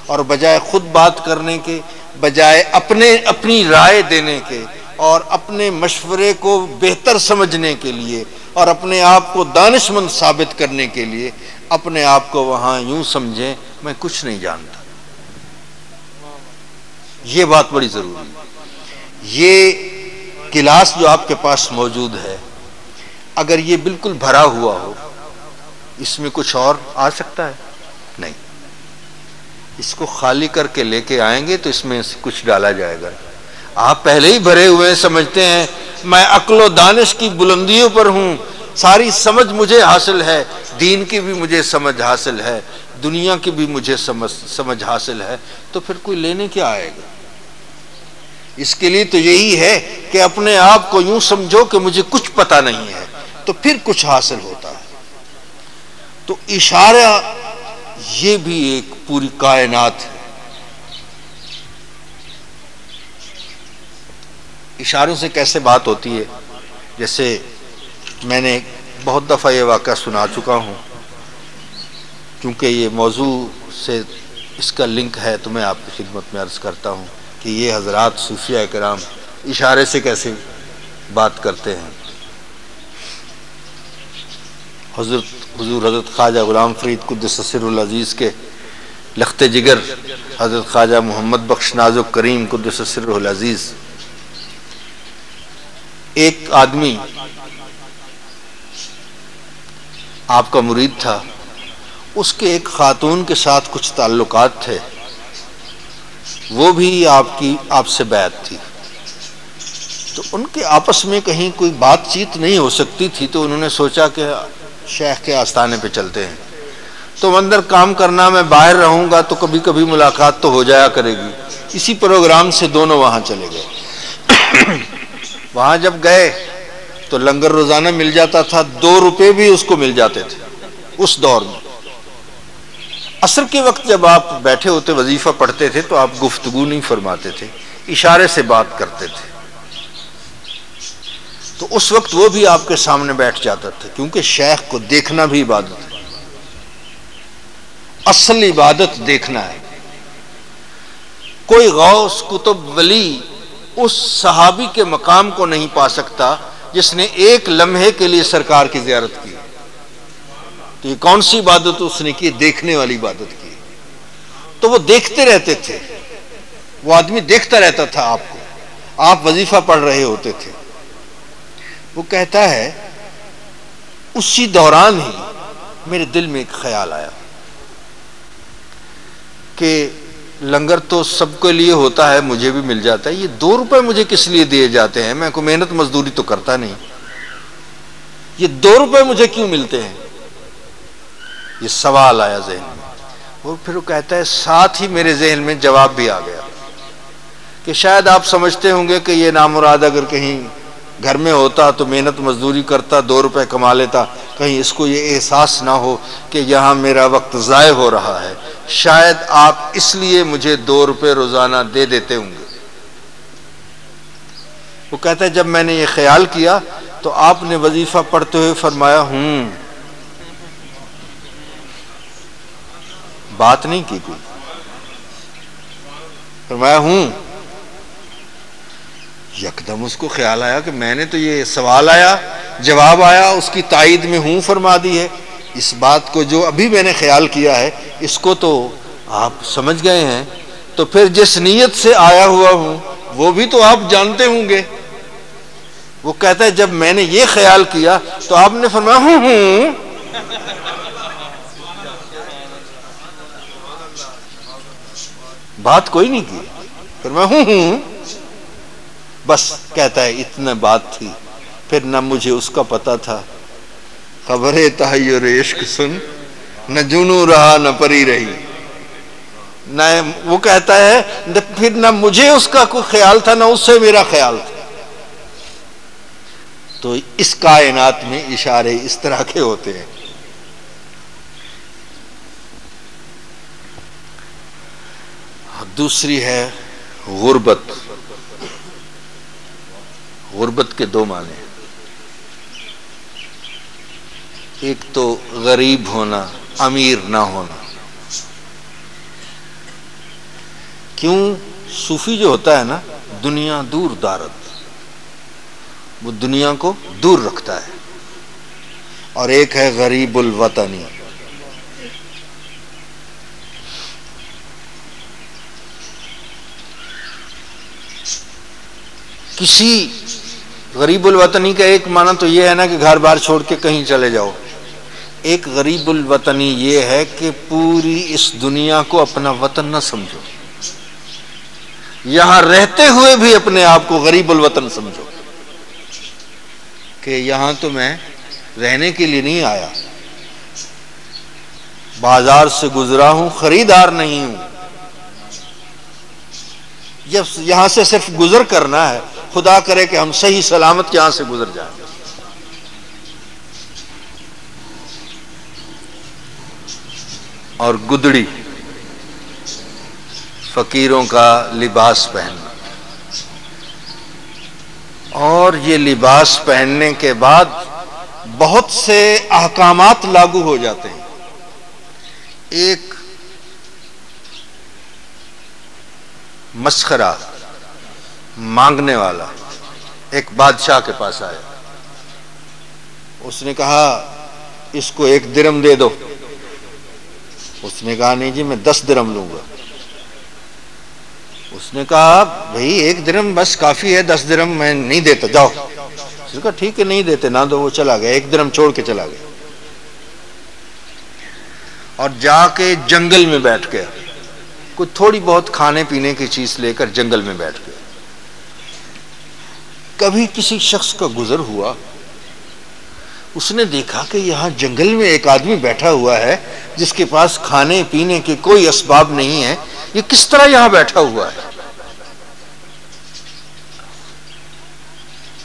اور بجائے خود بات کرنے کے، بجائے اپنی رائے دینے کے اور اپنے مشورے کو بہتر سمجھنے کے لیے اور اپنے آپ کو دانش مند ثابت کرنے کے لیے اپنے آپ کو وہاں یوں سمجھیں میں کچھ نہیں جانتا۔ یہ بات بڑی ضروری ہے۔ یہ گلاس جو آپ کے پاس موجود ہے اگر یہ بالکل بھرا ہوا ہو اس میں کچھ اور آ سکتا ہے؟ نہیں، اس کو خالی کر کے لے کے آئیں گے تو اس میں سے کچھ ڈالا جائے گا۔ آپ پہلے ہی بھرے ہوئے ہیں، سمجھتے ہیں میں عقل و دانش کی بلندیوں پر ہوں، ساری سمجھ مجھے حاصل ہے، دین کی بھی مجھے سمجھ حاصل ہے، دنیا کی بھی مجھے سمجھ حاصل ہے، تو پھر کوئی لینے کیا آئے گا؟ اس کے لیے تو یہی ہے کہ اپنے آپ کو یوں سمجھو کہ مجھے کچھ پتہ نہیں ہے، تو پھر کچھ حاصل ہوتا ہے۔ تو اشارہ یہ بھی ایک پوری کائنات ہے۔ اشاروں سے کیسے بات ہوتی ہے؟ جیسے میں نے بہت دفعہ یہ واقعہ سنا چکا ہوں، کیونکہ یہ موضوع سے اس کا لنک ہے تو میں آپ کی خدمت میں عرض کرتا ہوں کہ یہ حضرات صوفیہ کرام اشارے سے کیسے بات کرتے ہیں۔ حضور حضرت خواجہ غلام فرید قدس سر العزیز کے لخت جگر حضرت خواجہ محمد بخش نازک کریم قدس سر العزیز، ایک آدمی آپ کا مرید تھا، اس کے ایک خاتون کے ساتھ کچھ تعلقات تھے، وہ بھی آپ سے بیعت تھی، تو ان کے آپس میں کہیں کوئی بات چیت نہیں ہو سکتی تھی، تو انہوں نے سوچا کہ شیخ کے آستانے پہ چلتے ہیں، تو اندر کام کرنا میں باہر رہوں گا تو کبھی کبھی ملاقات تو ہو جایا کرے گی۔ اسی پروگرام سے دونوں وہاں چلے گئے۔ وہاں جب گئے تو لنگر روزانہ مل جاتا تھا، 2 روپے بھی اس کو مل جاتے تھے اس دور میں۔ عصر کے وقت جب آپ بیٹھے ہوتے وظیفہ پڑھتے تھے تو آپ گفتگو نہیں فرماتے تھے، اشارے سے بات کرتے تھے، تو اس وقت وہ بھی آپ کے سامنے بیٹھ جاتا تھا، کیونکہ شیخ کو دیکھنا بھی عبادت ہے، اصل عبادت دیکھنا ہے۔ کوئی غوث کتب ولی اس صحابی کے مقام کو نہیں پا سکتا جس نے ایک لمحے کے لیے سرکار کی زیارت کی، تو یہ کون سی عبادت اس نے کی؟ دیکھنے والی عبادت کی۔ تو وہ دیکھتے رہتے تھے، وہ آدمی دیکھتا رہتا تھا آپ کو، آپ وظیفہ پڑھ رہے ہوتے تھے۔ وہ کہتا ہے اسی دوران ہی میرے دل میں ایک خیال آیا کہ لنگر تو سب کے لیے ہوتا ہے، مجھے بھی مل جاتا ہے، یہ 2 روپے مجھے کس لیے دیے جاتے ہیں؟ میں کوئی محنت مزدوری تو کرتا نہیں، یہ 2 روپے مجھے کیوں ملتے ہیں؟ یہ سوال آیا ذہن میں، اور پھر وہ کہتا ہے ساتھ ہی میرے ذہن میں جواب بھی آ گیا کہ شاید آپ سمجھتے ہوں گے کہ یہ نامراد اگر کہیں گھر میں ہوتا تو محنت مزدوری کرتا، 2 روپے کما لیتا، کہیں اس کو یہ احساس نہ ہو کہ یہاں میرا وقت ضائع ہو رہا ہے، شاید آپ اس لیے مجھے 2 روپے روزانہ دے دیتے ہوں گے۔ وہ کہتا ہے جب میں نے یہ خیال کیا تو آپ نے وظیفہ پڑھتے ہوئے فرمایا بات نہیں کی کوئی، فرمایا یکدم اس کو خیال آیا کہ میں نے تو یہ سوال آیا جواب آیا اس کی تائید میں فرما دی ہے، اس بات کو جو ابھی میں نے خیال کیا ہے اس کو تو آپ سمجھ گئے ہیں، تو پھر جس نیت سے آیا ہوا ہوں وہ بھی تو آپ جانتے ہوں گے۔ وہ کہتا ہے جب میں نے یہ خیال کیا تو آپ نے فرمایا بات کوئی نہیں کی، فرمایا بس، کہتا ہے اتنا بات تھی، پھر نہ مجھے اس کا پتا تھا، خبر تحیر عشق سن نہ جنوں رہا نہ پری رہی، نہ وہ کہتا ہے پھر نہ مجھے اس کا کوئی خیال تھا نہ اس سے میرا خیال تھا۔ تو اس کائنات میں اشارے اس طرح کے ہوتے ہیں۔ دوسری ہے غربت۔ غربت کے دو معنی ہیں، ایک تو غریب ہونا، امیر نہ ہونا۔ کیوں؟ صوفی جو ہوتا ہے نا، دنیا دور دارت، وہ دنیا کو دور رکھتا ہے۔ اور ایک ہے غریب الوطنی، کسی غریب الوطنی کا ایک معنی تو یہ ہے نا کہ گھر بار چھوڑ کے کہیں چلے جاؤ، ایک غریب الوطنی یہ ہے کہ پوری اس دنیا کو اپنا وطن نہ سمجھو، یہاں رہتے ہوئے بھی اپنے آپ کو غریب الوطن سمجھو کہ یہاں تو میں رہنے کے لیے نہیں آیا، بازار سے گزرا ہوں، خریدار نہیں ہوں، جب یہاں سے صرف گزر کرنا ہے، خدا کرے کہ ہم صحیح سلامت یہاں سے گزر جائیں۔ اور گدڑی، فقیروں کا لباس پہننا، اور یہ لباس پہننے کے بعد بہت سے احکامات لاگو ہو جاتے ہیں۔ ایک مسخرہ مانگنے والا ایک بادشاہ کے پاس آیا، اس نے کہا اس کو 1 درم دے دو۔ اس نے کہا نہیں جی میں 10 درم لوں گا۔ اس نے کہا بھئی 1 درم بس کافی ہے، 10 درم میں نہیں دیتا، جاؤ۔ اس نے کہا ٹھیک ہے نہیں دیتے، نہ دو۔ وہ چلا گیا، 1 درم چھوڑ کے چلا گیا، اور جا کے جنگل میں بیٹھ گیا، کوئی تھوڑی بہت کھانے پینے کی چیز لے کر جنگل میں بیٹھ گیا۔ کبھی کسی شخص کا گزر ہوا، اس نے دیکھا کہ یہاں جنگل میں ایک آدمی بیٹھا ہوا ہے جس کے پاس کھانے پینے کے کوئی اسباب نہیں ہے، یہ کس طرح یہاں بیٹھا ہوا ہے؟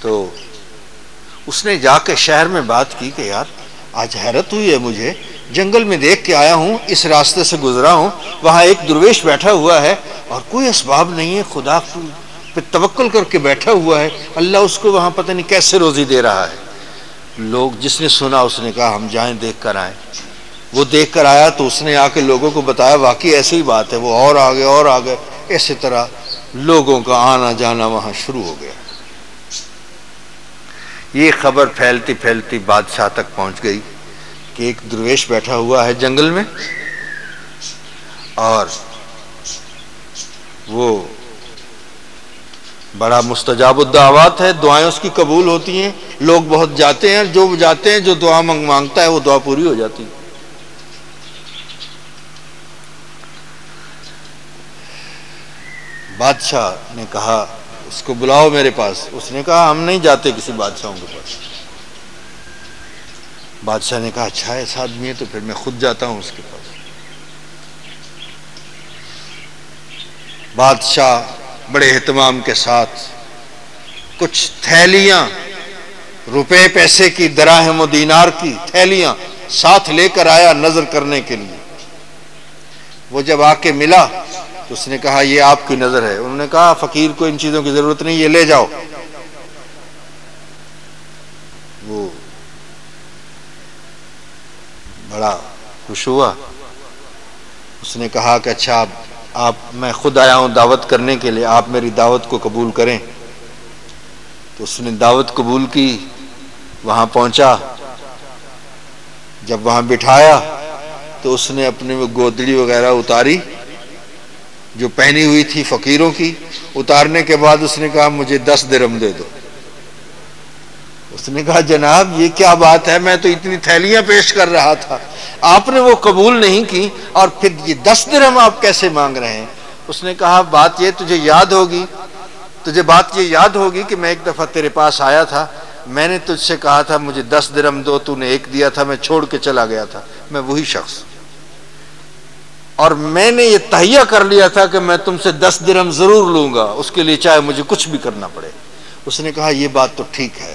تو اس نے جا کے شہر میں بات کی کہ یار آج حیرت ہوئی ہے مجھے، جنگل میں دیکھ کے آیا ہوں، اس راستے سے گزرا ہوں، وہاں ایک درویش بیٹھا ہوا ہے اور کوئی اسباب نہیں ہے، خدا پہ توکل کر کے بیٹھا ہوا ہے، اللہ اس کو وہاں پتہ نہیں کیسے روزی دے رہا ہے۔ لوگ جس نے سنا اس نے کہا ہم جائیں دیکھ کر آئیں۔ وہ دیکھ کر آیا تو اس نے آ کے لوگوں کو بتایا واقعی ایسی ہی بات ہے، وہ اور آگے اسی طرح لوگوں کا آنا جانا وہاں شروع ہو گیا۔ یہ خبر پھیلتی پھیلتی بادشاہ تک پہنچ گئی کہ ایک درویش بیٹھا ہوا ہے جنگل میں، اور وہ بڑا مستجاب الدعوات ہے، دعائیں اس کی قبول ہوتی ہیں، لوگ بہت جاتے ہیں، جو دعا مانگتا ہے وہ دعا پوری ہو جاتی ہے۔ بادشاہ نے کہا اس کو بلاؤ میرے پاس۔ اس نے کہا ہم نہیں جاتے کسی بادشاہوں کے پاس۔ بادشاہ نے کہا اچھا ایسا آدمی ہے تو پھر میں خود جاتا ہوں اس کے پاس۔ بادشاہ بڑے اہتمام کے ساتھ کچھ تھیلیاں، روپے پیسے کی، دراہم و دینار کی تھیلیاں ساتھ لے کر آیا نظر کرنے کے لیے۔ وہ جب آ کے ملا تو اس نے کہا یہ آپ کی نظر ہے۔ انہوں نے کہا فقیر کو ان چیزوں کی ضرورت نہیں، یہ لے جاؤ۔ وہ بڑا خوش ہوا، اس نے کہا کہ اچھا آپ میں خود آیا ہوں دعوت کرنے کے لیے، آپ میری دعوت کو قبول کریں۔ تو اس نے دعوت قبول کی، وہاں پہنچا، جب وہاں بٹھایا تو اس نے اپنے وہ گودڑی وغیرہ اتاری جو پہنی ہوئی تھی فقیروں کی۔ اتارنے کے بعد اس نے کہا مجھے 10 درم دے دو۔ اس نے کہا جناب یہ کیا بات ہے، میں تو اتنی تھیلیاں پیش کر رہا تھا، آپ نے وہ قبول نہیں کی اور پھر یہ 10 درہم آپ کیسے مانگ رہے ہیں؟ اس نے کہا بات یہ تجھے بات یہ یاد ہوگی کہ میں ایک دفعہ تیرے پاس آیا تھا، میں نے تجھ سے کہا تھا مجھے 10 درہم دو، تو نے 1 دیا تھا، میں چھوڑ کے چلا گیا تھا، میں وہی شخص۔ اور میں نے یہ تہیہ کر لیا تھا کہ میں تم سے 10 درہم ضرور لوں گا، اس کے لیے چاہے مجھے کچھ بھی کرنا پڑے۔ اس نے کہا یہ بات تو ٹھیک ہے،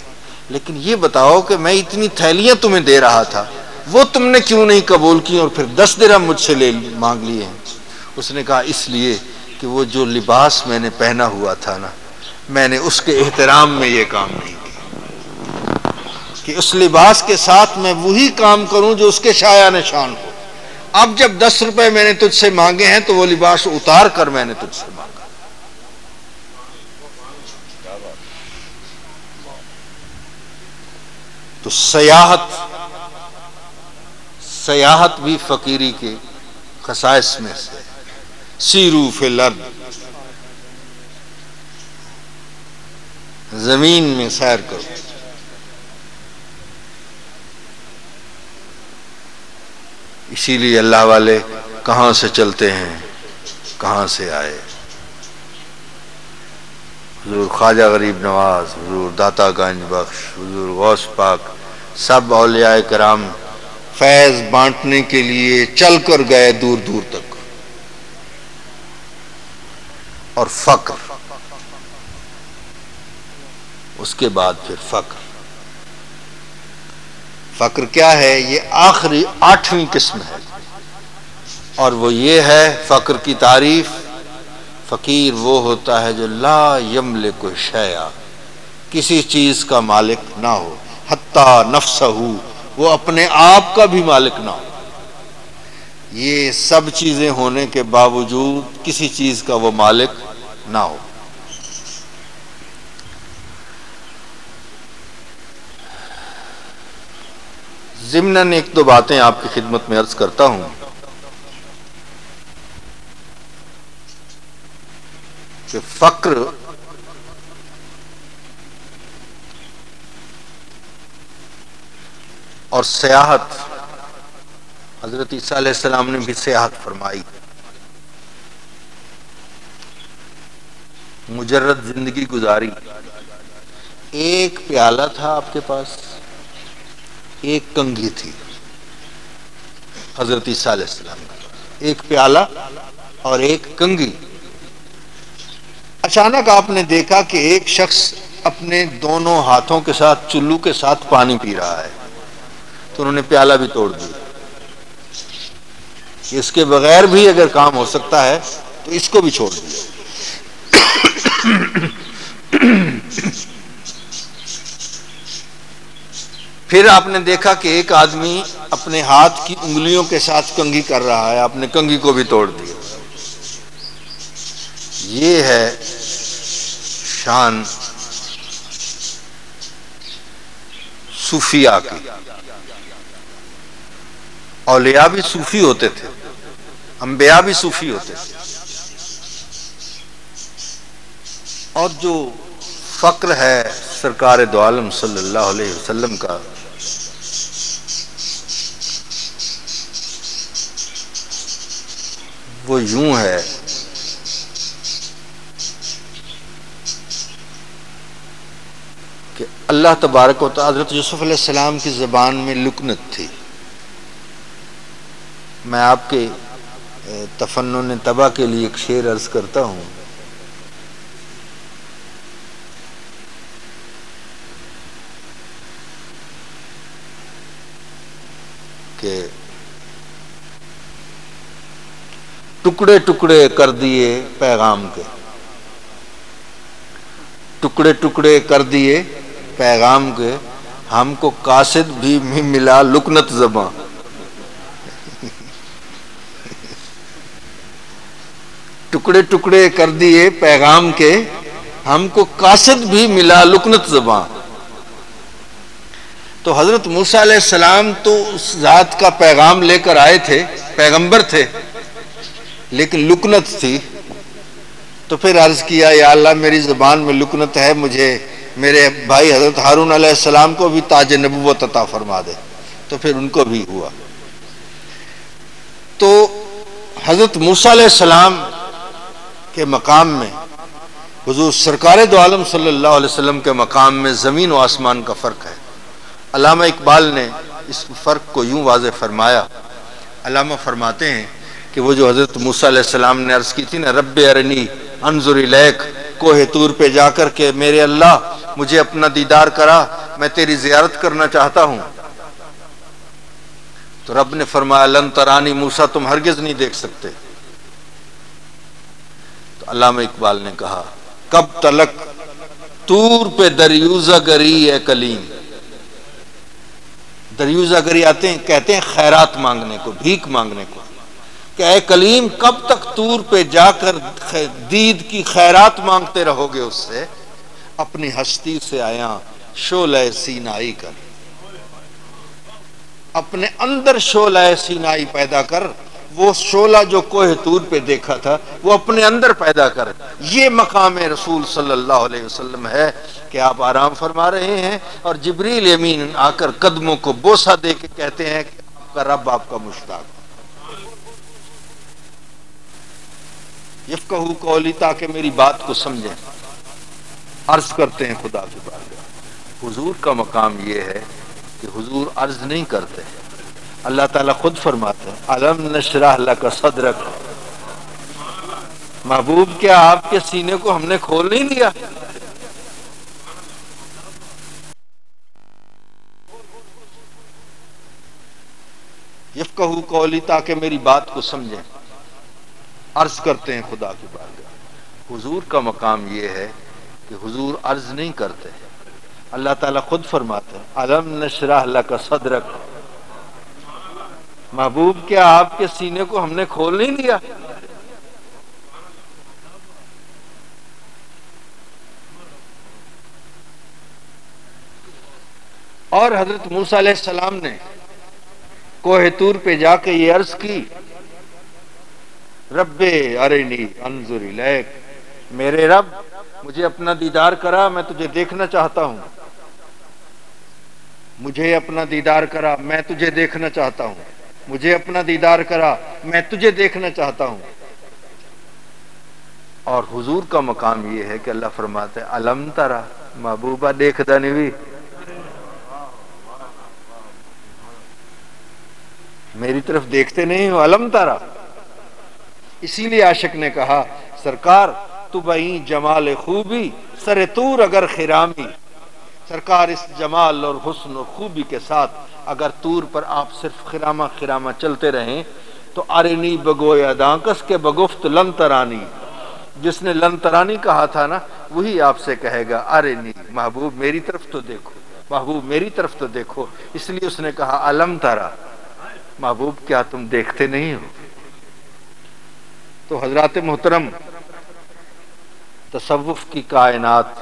لیکن یہ بتاؤ کہ میں اتنی تھیلیاں تمہیں دے رہا تھا، وہ تم نے کیوں نہیں قبول کی اور پھر 10 درہم مجھ سے مانگ لیے ہیں؟ اس نے کہا اس لیے کہ وہ جو لباس میں نے پہنا ہوا تھا نا، میں نے اس کے احترام میں یہ کام نہیں کیا کہ اس لباس کے ساتھ میں وہی کام کروں جو اس کے شایہ نشان ہو۔ اب جب 10 روپے میں نے تجھ سے مانگے ہیں تو وہ لباس اتار کر میں نے تجھ سے مانگا۔ تو سیاحت بھی فقیری کے خصائص میں سے، سیرو فی الارض، زمین میں سیر کرو۔ اسی لیے اللہ والے کہاں سے چلتے ہیں، کہاں سے آئے۔ حضور خواجہ غریب نواز، حضور داتا گنج بخش، حضور غوث پاک، سب اولیاء کرام فیض بانٹنے کے لیے چل کر گئے دور دور تک۔ اور فقر، اس کے بعد پھر فقر کیا ہے؟ یہ آخری 8ویں قسم ہے، اور وہ یہ ہے فقر کی تعریف: فقیر وہ ہوتا ہے جو لا یملک شیئا، کسی چیز کا مالک نہ ہو، حتی نفسہ، وہ اپنے آپ کا بھی مالک نہ ہو۔ یہ سب چیزیں ہونے کے باوجود کسی چیز کا وہ مالک نہ ہو۔ ضمناً ایک دو باتیں آپ کی خدمت میں عرض کرتا ہوں کہ فقر اور سیاحت، حضرت عیسیٰ علیہ السلام نے بھی سیاحت فرمائی۔ مجرد زندگی گزاری، ایک پیالہ تھا آپ کے پاس، ایک کنگھی تھی حضرت عیسیٰ علیہ السلام کا، ایک پیالہ اور ایک کنگھی۔ اچانک آپ نے دیکھا کہ ایک شخص اپنے دونوں ہاتھوں کے ساتھ چلو کے ساتھ پانی پی رہا ہے، تو انہوں نے پیالہ بھی توڑ دیا۔ اس کے بغیر بھی اگر کام ہو سکتا ہے تو اس کو بھی چھوڑ دیا۔ پھر آپ نے دیکھا کہ ایک آدمی اپنے ہاتھ کی انگلیوں کے ساتھ کنگھی کر رہا ہے، آپ نے کنگھی کو بھی توڑ دیا۔ یہ ہے شان صوفیاء کی۔ اولیاء بھی صوفی ہوتے تھے، انبیاء بھی صوفی ہوتے تھے۔ اور جو فقر ہے سرکار دو عالم صلی اللہ علیہ وسلم کا، وہ یوں ہے کہ اللہ تبارک و تعالی، حضرت یوسف علیہ السلام کی زبان میں لکنت تھی۔ میں آپ کے تفنن طبع کے لیے ایک شعر عرض کرتا ہوں کہ ٹکڑے ٹکڑے کر دیے پیغام کے، ٹکڑے ٹکڑے کر دیے پیغام کے، ہم کو قاصد بھی ملا لکنت زباں۔ ٹکڑے ٹکڑے کر دیے پیغام کے، ہم کو قاصد بھی ملا لکنت زباں۔ تو حضرت موسیٰ علیہ السلام تو اس ذات کا پیغام لے کر آئے تھے، پیغمبر تھے، لیکن لکنت تھی۔ تو پھر عرض کیا یا اللہ میری زبان میں لکنت ہے، مجھے میرے بھائی حضرت ہارون علیہ السلام کو بھی تاج نبوت عطا فرما دے۔ تو پھر ان کو بھی ہوا۔ تو حضرت موسیٰ علیہ السلام کے مقام میں حضور سرکار دو عالم صلی اللہ علیہ وسلم کے مقام میں زمین و آسمان کا فرق ہے۔ علامہ اقبال نے اس فرق کو یوں واضح فرمایا۔ علامہ فرماتے ہیں کہ وہ جو حضرت موسیٰ علیہ السلام نے عرض کی تھی نا، رب ارنی انظر الیک، کوہ طور پہ جا کر کے میرے اللہ مجھے اپنا دیدار کرا، میں تیری زیارت کرنا چاہتا ہوں. تو رب نے فرمایا لن ترانی، موسیٰ تم ہرگز نہیں دیکھ سکتے. تو علامہ اقبال نے کہا کب تلک طور پہ دریوزہ گری اے کلیم. دریوزہ گری آتے ہیں، کہتے ہیں خیرات مانگنے کو، بھیک مانگنے کو، کہ اے کلیم کب تک طور پہ جا کر دید کی خیرات مانگتے رہو گے اس سے، اپنی ہستی سے آیا شعلہ سینائی کر. اپنے اندر شعلہ سینائی پیدا کر، وہ شعلہ جو کوہ طور پہ دیکھا تھا وہ اپنے اندر پیدا کر. یہ مقام رسول صلی اللہ علیہ وسلم ہے کہ آپ آرام فرما رہے ہیں اور جبریل امین آ کر قدموں کو بوسہ دے کے کہتے ہیں کہ آپ کا رب آپ کا مشتاق. یفقہوا قولی، تاکہ میری بات کو سمجھیں. عرض کرتے ہیں خدا کی بارگاہ. حضور کا مقام یہ ہے کہ حضور عرض نہیں کرتے. اللہ تعالیٰ خود فرماتے ہیں الم نشرح لک صدرک، محبوب کیا آپ کے سینے کو ہم نے کھول نہیں دیا؟ یفقہوا قولی، تاکہ میری بات کو سمجھیں. عرض کرتے ہیں خدا کی بارگاہ. حضور کا مقام یہ ہے کہ حضور عرض نہیں کرتے. اللہ تعالیٰ خود فرماتے ہیں الم نشرح لک صدرک، محبوب کیا آپ کے سینے کو ہم نے کھول نہیں دیا؟ اور حضرت موسیٰ علیہ السلام نے کوہ طور پہ جا کے یہ عرض کی رب ارنی انظر الیک، میرے رب مجھے اپنا دیدار کرا، میں تجھے دیکھنا چاہتا ہوں. مجھے اپنا دیدار کرا، میں تجھے دیکھنا چاہتا ہوں. مجھے اپنا دیدار کرا، میں تجھے دیکھنا چاہتا ہوں. اور حضور کا مقام یہ ہے کہ اللہ فرماتے ہیں الم ترا، محبوبہ دیکھتا نہیں بھی، میری طرف دیکھتے نہیں ہو. الم ترا، اسی لیے عاشق نے کہا سرکار تو بئی جمال خوبی سر طور اگر خرامی. سرکار اس جمال اور حسن و خوبی کے ساتھ اگر طور پر آپ صرف خرامہ خرامہ چلتے رہیں تو ارنی بگویا دانکس کے بگفت لن ترانی. جس نے لن ترانی کہا تھا نا وہی آپ سے کہے گا ارنی، محبوب میری طرف تو دیکھو، محبوب میری طرف تو دیکھو. اس لیے اس نے کہا الم ترا، محبوب کیا تم دیکھتے نہیں ہو؟ تو حضرات محترم، تصوف کی کائنات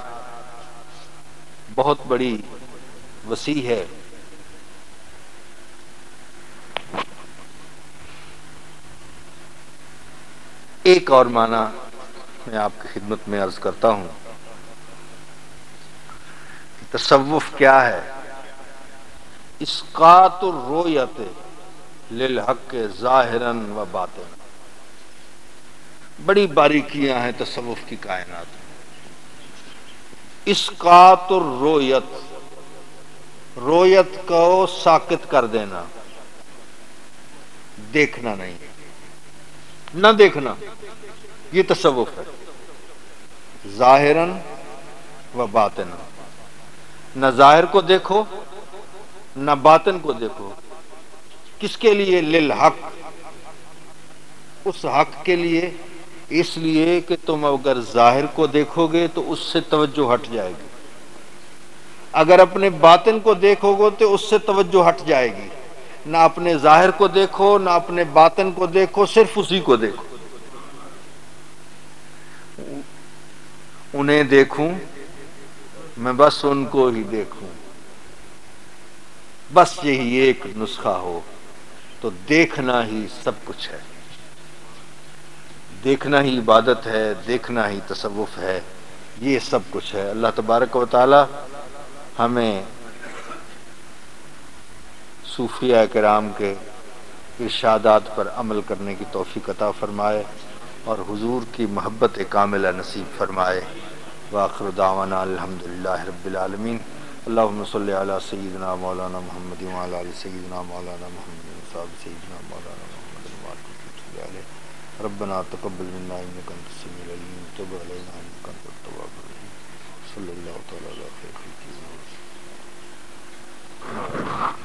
بہت بڑی وسیع ہے. ایک اور معنی میں آپ کی خدمت میں عرض کرتا ہوں. تصوف کیا ہے؟ اسقاط الرؤیت للحق ظاہرا و باطنا. بڑی باریکیاں ہیں تصوف کی کائنات میں. اسقاط الرؤیت، رؤیت کو ساقط کر دینا، دیکھنا نہیں، نہ دیکھنا، یہ تصوف ہے. ظاہراً و باطنا، نہ ظاہر کو دیکھو نہ باطن کو دیکھو. کس کے لیے؟ للحق، اس حق کے لیے. اس لیے کہ تم اگر ظاہر کو دیکھو گے تو اس سے توجہ ہٹ جائے گی، اگر اپنے باطن کو دیکھو گے تو اس سے توجہ ہٹ جائے گی. نہ اپنے ظاہر کو دیکھو نہ اپنے باطن کو دیکھو، صرف اسی کو دیکھو. انہیں دیکھوں میں بس ان کو ہی دیکھوں، بس یہی ایک نسخہ ہو تو دیکھنا ہی سب کچھ ہے. دیکھنا ہی عبادت ہے، دیکھنا ہی تصوف ہے، یہ سب کچھ ہے. اللہ تبارک و تعالی ہمیں صوفیاء کرام کے ارشادات پر عمل کرنے کی توفیق عطا فرمائے اور حضور کی محبت کاملہ نصیب فرمائے. وآخر دعوانا الحمدللہ رب العالمین. اللہم صلی علی سیدنا مولانا محمد وعلی آل سیدنا مولانا محمد وصحبہ سیدنا مولانا محمد. وتب علينا ربنا تقبل منا انك انت السميع العليم وتب علينا انك انت التواب الرحيم صلی اللہ تعالی علیہ خیر خلقہ